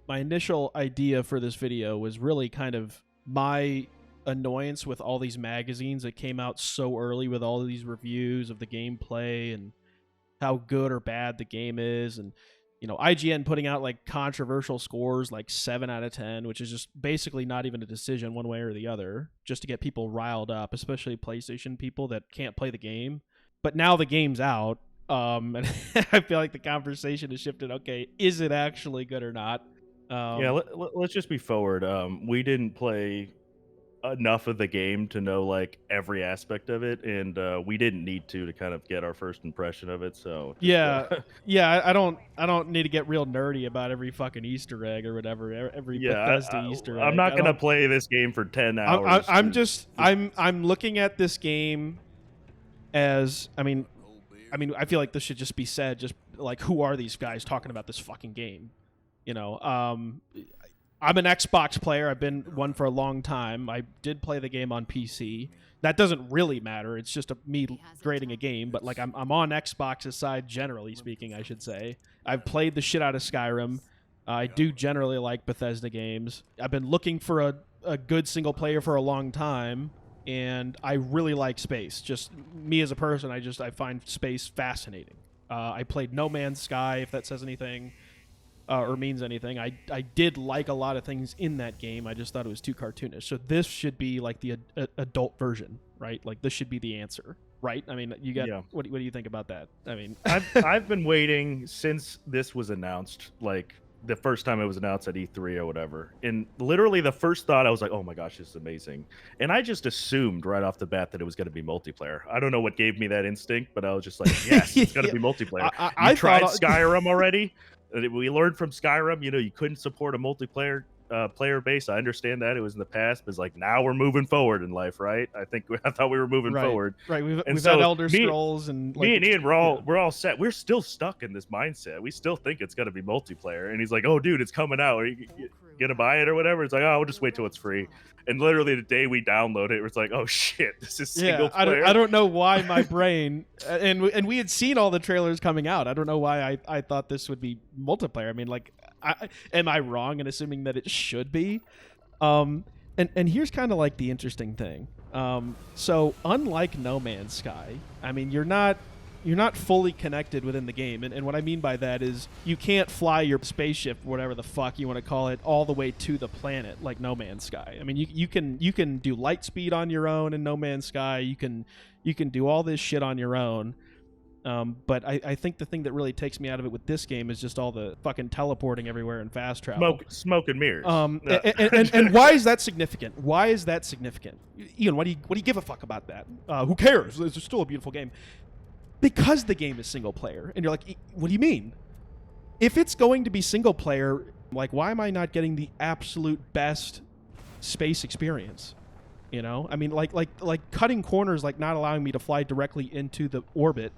my initial idea for this video was really kind of my annoyance with all these magazines that came out so early with all of these reviews of the gameplay and how good or bad the game is, and IGN putting out like controversial scores like 7 out of 10, which is just basically not even a decision one way or the other, just to get people riled up, especially PlayStation people that can't play the game. But now the game's out, and I feel like the conversation has shifted. Okay, is it actually good or not? Yeah, let's just be forward. We didn't play enough of the game to know like every aspect of it, and we didn't need to kind of get our first impression of it. So just, yeah, I don't need to get real nerdy about every fucking Easter egg or whatever, every yeah, Bethesda Easter egg. I'm not gonna play this game for 10 hours. I'm looking at this game as, I mean, I feel like this should just be said, just like, who are these guys talking about this fucking game? I'm an Xbox player. I've been one for a long time. I did play the game on PC. That doesn't really matter. It's just me grading a game. But like, I'm on Xbox's side, generally speaking, I should say. I've played the shit out of Skyrim. I do generally like Bethesda games. I've been looking for a good single player for a long time, and I really like space. Just me as a person, I find space fascinating. I played No Man's Sky, if that says anything. Or means anything. I did like a lot of things in that game. I just thought it was too cartoonish. So this should be like the adult version, right? Like, this should be the answer, right? I mean, you got what do you think about that? I mean, I've been waiting since this was announced, like the first time it was announced at E3 or whatever. And literally the first thought, I was like, oh my gosh, this is amazing. And I just assumed right off the bat that it was going to be multiplayer. I don't know what gave me that instinct, but I was just like, yes, it's going to be multiplayer. I tried Skyrim already. We learned from Skyrim, you couldn't support a multiplayer player base. I understand that it was in the past, but it's like, now we're moving forward in life, right? I thought we were moving forward. Right. We've had Elder Scrolls, and like, me and Ian, we're all set. We're still stuck in this mindset. We still think it's gonna be multiplayer, and he's like, "Oh, dude, it's coming out. Are you gonna buy it or whatever?" It's like, "Oh, we'll just wait till it's free." And literally the day we download it, it's like, "Oh shit, this is single player." I don't know why my brain and we had seen all the trailers coming out. I don't know why I thought this would be multiplayer. I mean, like, am I wrong in assuming that it should be? And here's kind of like the interesting thing. So unlike No Man's Sky, I mean, you're not fully connected within the game, and what I mean by that is you can't fly your spaceship, whatever the fuck you want to call it, all the way to the planet like No Man's Sky. I mean, you can do light speed on your own in No Man's Sky. You can do all this shit on your own. But I think the thing that really takes me out of it with this game is just all the fucking teleporting everywhere and fast travel. Smoke and mirrors. And why is that significant? Why is that significant? Ian, what do you give a fuck about that? Who cares? It's still a beautiful game. Because the game is single player. And you're like, what do you mean? If it's going to be single player, like, why am I not getting the absolute best space experience? I mean, like cutting corners, like not allowing me to fly directly into the orbit.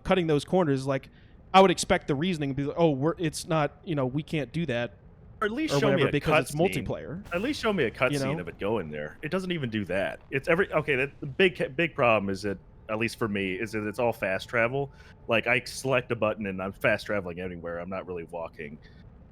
Cutting those corners, like, I would expect the reasoning to be like, it's not, we can't do that. Or at least show me a because it's cutscene. multiplayer. At least show me a cutscene of it going there. It doesn't even do that. It's the big problem is that, at least for me, is that it's all fast travel. Like, I select a button and I'm fast traveling anywhere. I'm not really walking.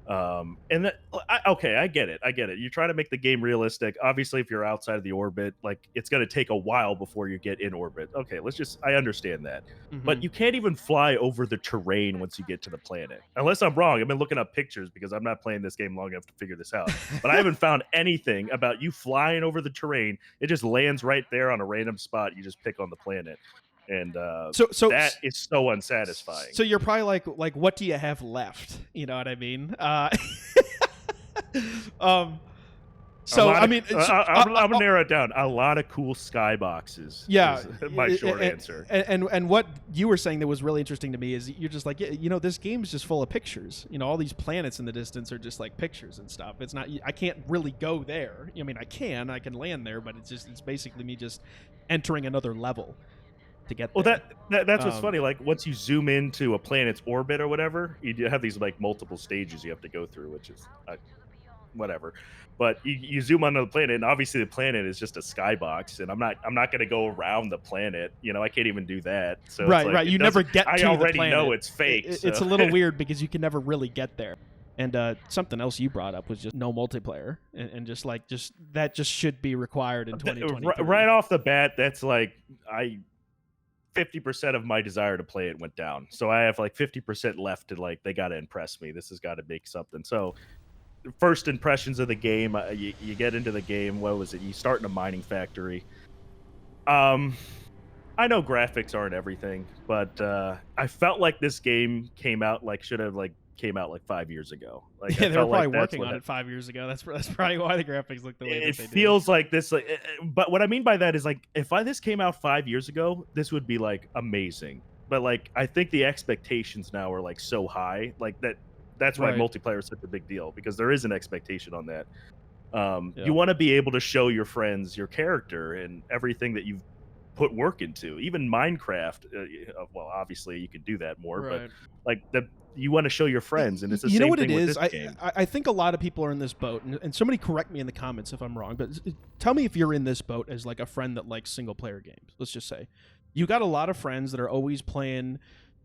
And that, I get it. You try to make the game realistic. Obviously, if you're outside of the orbit, like, it's going to take a while before you get in orbit. Okay, I understand that. Mm-hmm. But you can't even fly over the terrain once you get to the planet. Unless I'm wrong. I've been looking up pictures because I'm not playing this game long enough to figure this out. But I haven't found anything about you flying over the terrain. It just lands right there on a random spot. You just pick on the planet. And so that is so unsatisfying. So you're probably like, what do you have left? You know what I mean? I'm gonna narrow it down. A lot of cool skyboxes. Yeah, is my short answer. And what you were saying that was really interesting to me is you're just like, this game is just full of pictures. All these planets in the distance are just like pictures and stuff. It's not. I can't really go there. I mean, I can land there, but it's basically me just entering another level to get there. Well, that's what's funny. Like, once you zoom into a planet's orbit or whatever, you have these like multiple stages you have to go through, which is whatever. But you zoom onto the planet, and obviously the planet is just a skybox, and I'm not going to go around the planet. I can't even do that. So right. You never get to the planet. I already know it's fake. It's a little weird because you can never really get there. And something else you brought up was just no multiplayer, and just that just should be required in 2023. Right off the bat, that's like 50% of my desire to play it went down. So I have like 50% left to like, they got to impress me. This has got to make something. So first impressions of the game, you get into the game. What was it? You start in a mining factory. I know graphics aren't everything, but I felt like this game should have came out like 5 years ago. Like, yeah, I they were felt probably like that's working on it 5 years ago. That's probably why the graphics look the way it that they do. feels like this. But what I mean by that is like, if this came out 5 years ago, this would be like amazing. But like, I think the expectations now are like so high, like that's why Right. multiplayer is such a big deal, because there is an expectation on that. Yeah. You want to be able to show your friends your character and everything that you've put work into. Even Minecraft, well, obviously you can do that more, Right. but like you want to show your friends, and it's the You same know what thing it with is? this game. I think a lot of people are in this boat, and somebody correct me in the comments if I'm wrong, but tell me if you're in this boat as like a friend that likes single player games. Let's just say you got a lot of friends that are always playing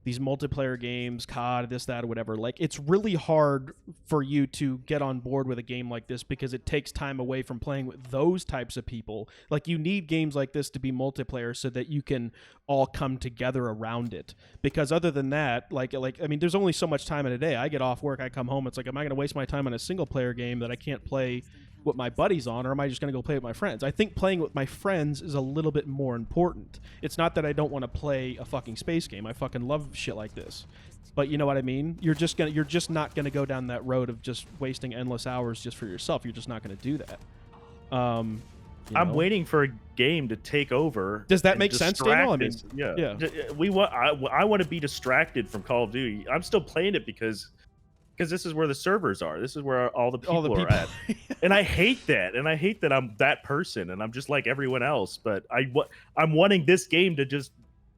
these multiplayer games, COD, this, that, or whatever. Like, it's really hard for you to get on board with a game like this because it takes time away from playing with those types of people. Like, you need games like this to be multiplayer so that you can all come together around it. Because other than that, like I mean, there's only so much time in a day. I get off work, I come home, it's like, am I going to waste my time on a single player game that I can't play with my buddies on, or am I just going to go play with my friends? I think playing with my friends is a little bit more important. It's not that I don't want to play a fucking space game. I fucking love shit like this. But you know what I mean? You're just not gonna go down that road of just wasting endless hours just for yourself. You're just not gonna do that. I'm waiting for a game to take over. Does that make sense, Daniel? I mean, yeah. I want to be distracted from Call of Duty. I'm still playing it because this is where the servers are. This is where all the people are at. And I hate that. And I hate that I'm that person and I'm just like everyone else. But I'm wanting this game to just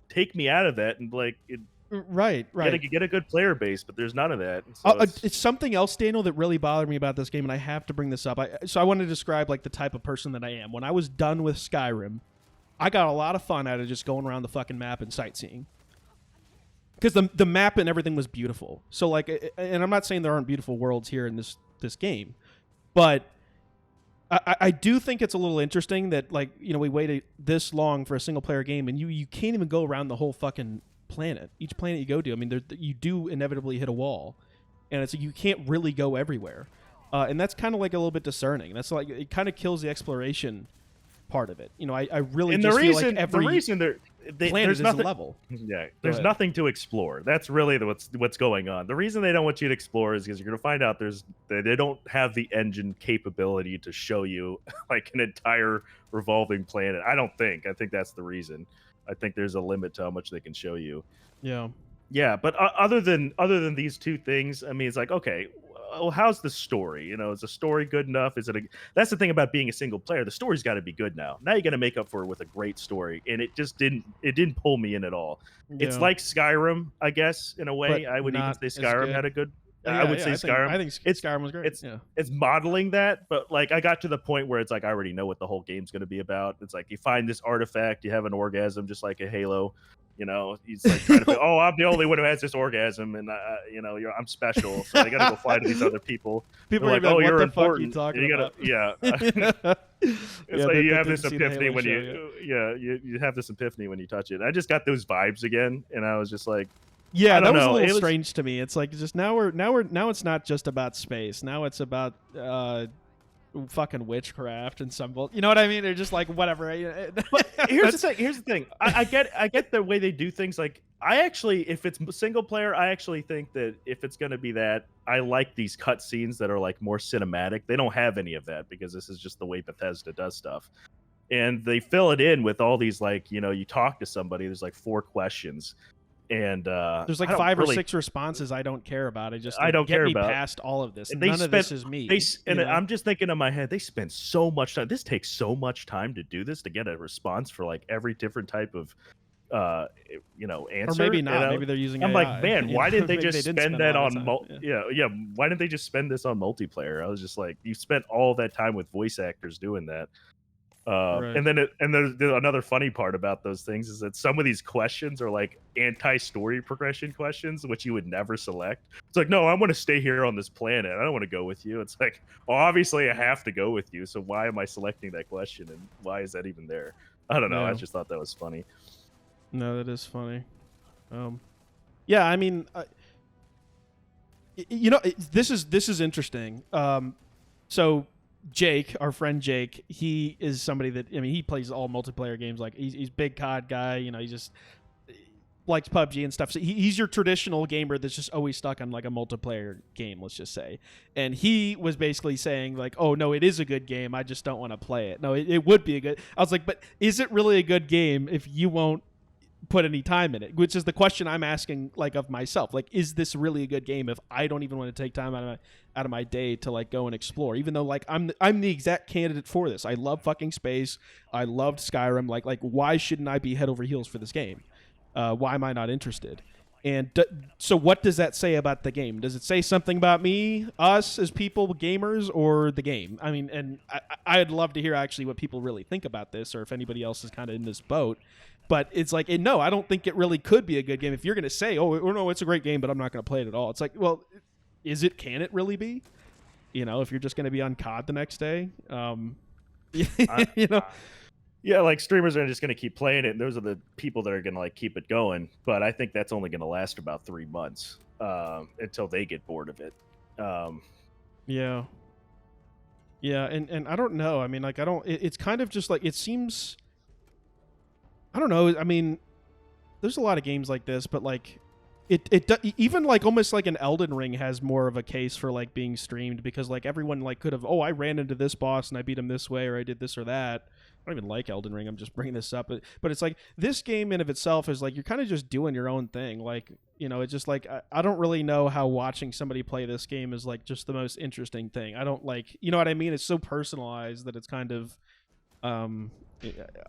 take me out of that and like right. Get a good player base, but there's none of that. So it's something else, Daniel, that really bothered me about this game, and I have to bring this up. So I want to describe like the type of person that I am. When I was done with Skyrim, I got a lot of fun out of just going around the fucking map and sightseeing. Because the map and everything was beautiful. So like, and I'm not saying there aren't beautiful worlds here in this game, but I do think it's a little interesting that, like, you know, we waited this long for a single player game, and you can't even go around the whole fucking planet. Each planet you go to, I mean, you do inevitably hit a wall, and it's you can't really go everywhere, and that's kind of like a little bit discerning. That's like, it kind of kills the exploration part of it. You know, I really and just feel like every planet there's is nothing, a level. Yeah, there's nothing to explore. That's really what's going on. The reason they don't want you to explore is because you're going to find out they don't have the engine capability to show you like an entire revolving planet. I think that's the reason. I think there's a limit to how much they can show you. Yeah, but other than these two things, I mean, it's like, okay, well, how's the story? You know, is the story good enough? That's the thing about being a single player. The story's got to be good now. Now you got to make up for it with a great story, and it just didn't pull me in at all. Yeah. It's like Skyrim, I guess, in a way. I would even say Skyrim had a good. I would say Skyrim. I think Skyrim was great. It's modeling that, but like I got to the point where it's like I already know what the whole game's going to be about. It's like you find this artifact, you have an orgasm, just like a Halo. You know, he's like trying to think, oh, I'm the only one who has this orgasm, and you know, I'm special, so I got to go fly to these other people. People are like, oh, you're important. Fuck are you talking about? Yeah. It's like you have this epiphany when you have this epiphany when you touch it. I just got those vibes again, and I was just like, yeah, that was a little strange to me. It's like, just now it's not just about space. Now it's about fucking witchcraft and some, you know what I mean? They're just like, whatever. But here's the thing. I get the way they do things. Like, I actually, if it's single player, I actually think that if it's going to be that, I like these cutscenes that are like more cinematic. They don't have any of that because this is just the way Bethesda does stuff. And they fill it in with all these, like, you know, you talk to somebody, there's like 4 questions. And there's like 5 or 6 responses I don't care about. I don't care about past all of this. None of this is me. I'm just thinking in my head, they spend so much time. This takes so much time to do this, to get a response for like every different type of you know, answer. Or maybe not. You know? Maybe they're using I'm AI. Like, man, why didn't they just spend that on why didn't they just spend this on multiplayer? I was just like, you spent all that time with voice actors doing that. Right. And then there's another funny part about those things is that some of these questions are like anti-story progression questions, which you would never select. It's like, no, I want to stay here on this planet. I don't want to go with you. It's like, well, obviously I have to go with you. So why am I selecting that question, and why is that even there? I don't know. I Yeah. just thought that was funny. No, that is funny. Yeah, I mean, this is interesting. So Jake, our friend Jake, he is somebody that, I mean, he plays all multiplayer games. Like he's big COD guy. You know, he just likes PUBG and stuff. So he's your traditional gamer that's just always stuck on like a multiplayer game, let's just say. And he was basically saying like, oh no, it is a good game. I just don't want to play it. No, it would be a good. I was like, but is it really a good game if you won't put any time in it? Which is the question I'm asking, like, of myself. Like, is this really a good game if I don't even want to take time out of my day to like go and explore? Even though like I'm the exact candidate for this. I love fucking space. I loved Skyrim. Like why shouldn't I be head over heels for this game? Why am I not interested? And so what does that say about the game? Does it say something about me, us as people, gamers, or the game? I mean, and I'd love to hear actually what people really think about this, or if anybody else is kind of in this boat. But it's like, no, I don't think it really could be a good game. If you're going to say, oh, no, it's a great game, but I'm not going to play it at all. It's like, well, is it? Can it really be? You know, if you're just going to be on COD the next day, you know. Yeah, like streamers are just going to keep playing it, and those are the people that are going to like keep it going. But I think that's only going to last about 3 months until they get bored of it. Yeah, yeah, and I don't know. I mean, like, I don't. It's kind of just like it seems. I don't know. I mean, there's a lot of games like this, but like, even like almost like an Elden Ring has more of a case for like being streamed, because like everyone like could have, oh, I ran into this boss and I beat him this way, or I did this or that. I don't even like Elden Ring. I'm just bringing this up, but it's like this game in of itself is like you're kind of just doing your own thing. Like, you know, it's just like I don't really know how watching somebody play this game is like just the most interesting thing. I don't like, you know what I mean? It's so personalized that it's kind of um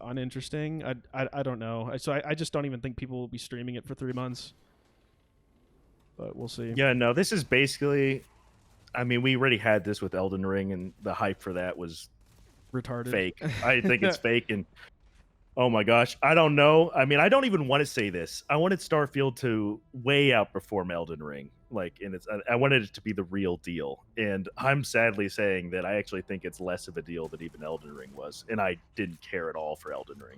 uninteresting. I don't know. So I just don't even think people will be streaming it for 3 months. But we'll see. Yeah, no, this is basically. I mean, we already had this with Elden Ring, and the hype for that was Retarded. fake. I think it's fake, and oh my gosh, I don't know. I mean, I don't even want to say this. I wanted Starfield to way outperform Elden Ring. Like, and I wanted it to be the real deal. And I'm sadly saying that I actually think it's less of a deal than even Elden Ring was. And I didn't care at all for Elden Ring.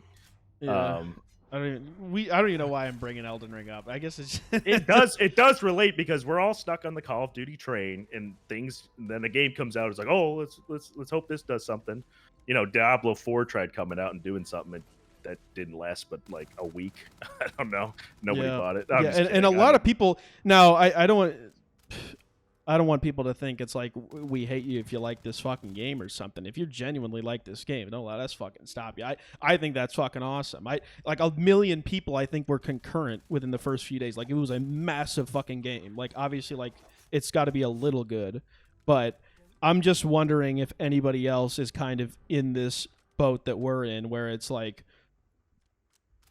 Yeah. I don't even know why I'm bringing Elden Ring up. I guess it's it does relate because we're all stuck on the Call of Duty train, and things. And then the game comes out. It's like, oh, let's hope this does something. You know, Diablo 4 tried coming out and doing something. That didn't last but like a week. I don't know. Nobody bought it. Yeah, and a lot of people. Now, I don't want people to think it's like we hate you if you like this fucking game or something. If you genuinely like this game, don't let us fucking stop you. I think that's fucking awesome. Like a million people I think were concurrent within the first few days. Like it was a massive fucking game. Like obviously like it's got to be a little good, but I'm just wondering if anybody else is kind of in this boat that we're in, where it's like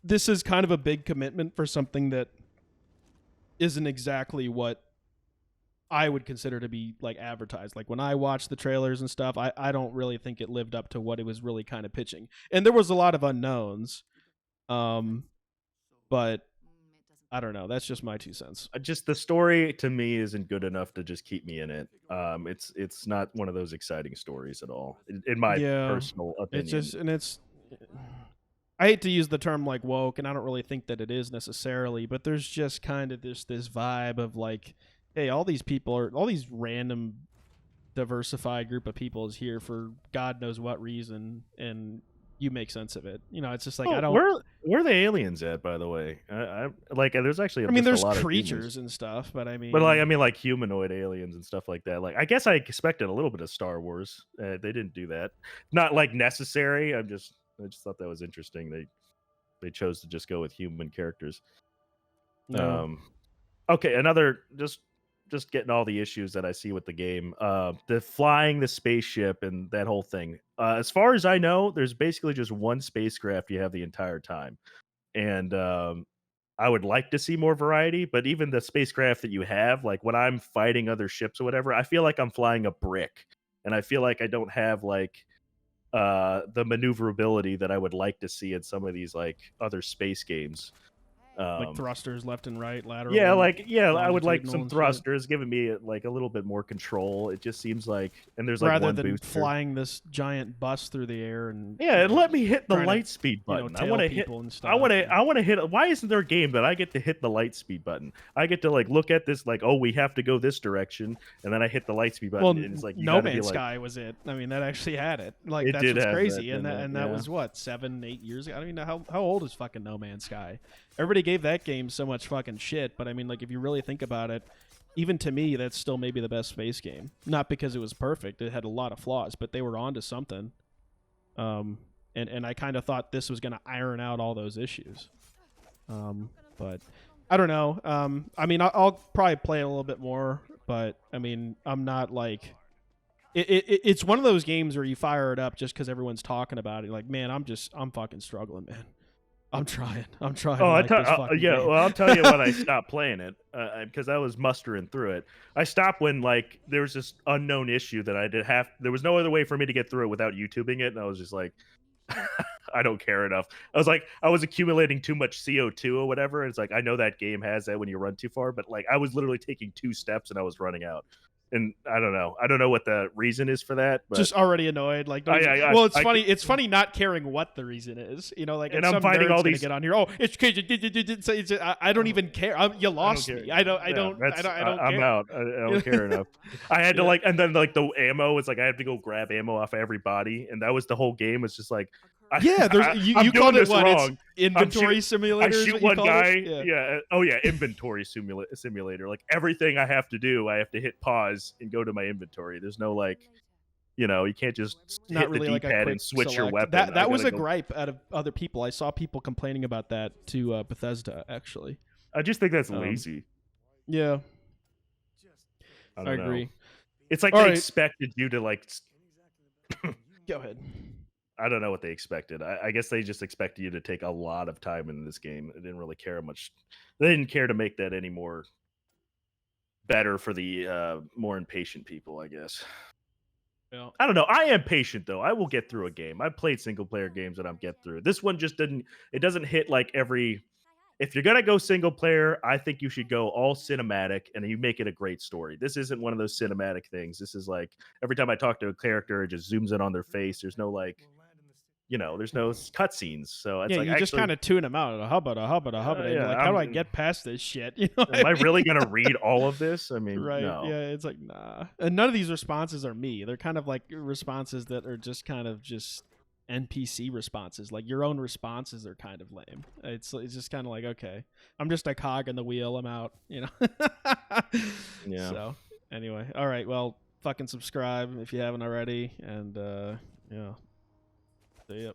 this is kind of a big commitment for something that isn't exactly what I would consider to be like advertised. Like when I watched the trailers and stuff, I don't really think it lived up to what it was really kind of pitching. And there was a lot of unknowns. But I don't know. That's just my 2 cents. Just the story to me isn't good enough to just keep me in it. It's not one of those exciting stories at all, in my personal opinion. It's just, and it's. I hate to use the term like woke, and I don't really think that it is necessarily, but there's just kind of this vibe of like, hey, all these random diversified group of people is here for God knows what reason, and you make sense of it. You know, it's just like I don't. Where are the aliens at, by the way? I like. There's actually. I mean, there's a lot creatures and stuff, but I mean, like humanoid aliens and stuff like that. Like, I guess I expected a little bit of Star Wars. They didn't do that. Not like necessary. I just thought that was interesting. They chose to just go with human characters. No. Okay, another just getting all the issues that I see with the game. The flying the spaceship and that whole thing. As far as I know, there's basically just one spacecraft you have the entire time. And I would like to see more variety, but even the spacecraft that you have, like when I'm fighting other ships or whatever, I feel like I'm flying a brick. And I feel like I don't have like the maneuverability that I would like to see in some of these like other space games. Like thrusters left and right, lateral. Yeah, like I would like longitudinal some and shit. thrusters, giving me like a little bit more control. It just seems like, and there's like rather one than booster. flying this giant bus through the air and Yeah, and let me hit the trying to, light speed button. I tail want to hit. people and stuff. I want to hit. Why isn't there a game that I get to hit the light speed button? I get to like look at this like, oh, we have to go this direction, and then I hit the light speed button. Well, and it's like you No gotta be Man's like, Sky was it. I mean, that actually had it. Like It that's did what's have crazy, that, and that didn't it? that Yeah. was what 7-8 years ago. I mean, how old is fucking No Man's Sky? Everybody gave that game so much fucking shit, but I mean, like if you really think about it, even to me, that's still maybe the best space game. Not because it was perfect; it had a lot of flaws, but they were onto something. And I kind of thought this was going to iron out all those issues. But I don't know. I mean, I'll probably play it a little bit more, but I mean, I'm not like. It's one of those games where you fire it up just because everyone's talking about it. Like, man, I'm fucking struggling, man. I'm trying. Oh, to like this fucking yeah. game. Well, I'll tell you when I stopped playing it because I was mustering through it. I stopped when like there was this unknown issue that I did have. There was no other way for me to get through it without YouTubing it, and I was just like, I don't care enough. I was like, I was accumulating too much CO2 or whatever. And it's like I know that game has that when you run too far, but like I was literally taking 2 steps and I was running out. And I don't know what the reason is for that. But just already annoyed. Like, well, it's funny. It's funny not caring what the reason is. You know, like, and I'm I'm finding all gonna these. get on here. Oh, it's because you did. I don't even care. You lost care. me. I don't care. I'm out. I don't care enough. I had to like, and then like the ammo. It's like I had to go grab ammo off everybody, and that was the whole game. It's just like, yeah. You called it what? Wrong. It's inventory simulator. I shoot one guy. Yeah. Oh yeah, inventory simulator. Like everything I have to do, I have to hit pause and go to my inventory. There's no like, you can't just not hit really the like D-pad and switch your weapon. That was a gripe out of other people. I saw people complaining about that to Bethesda. Actually, I just think that's lazy. Yeah, I agree. It's like they expected you to like. Go ahead. I don't know what they expected. I guess they just expected you to take a lot of time in this game. They didn't really care much. They didn't care to make that any more better for the more impatient people, I guess. Yeah. I don't know. I am patient though. I will get through a game. I've played single player games that I'm get through. This one just didn't. It doesn't hit like every. If you're gonna go single player, I think you should go all cinematic and you make it a great story. This isn't one of those cinematic things. This is like every time I talk to a character, it just zooms in on their face. There's no like. There's no cutscenes, so it's like you just kind of tune them out. A hubbard. Yeah, like, how do I get past this shit? Am I really gonna read all of this? I mean, right? No. Yeah, it's like nah. And none of these responses are me. They're kind of like responses that are just kind of just NPC responses. Like your own responses are kind of lame. It's just kind of like, okay, I'm just a cog in the wheel. I'm out. Yeah. So anyway, all right. Well, fucking subscribe if you haven't already, and yeah. See ya.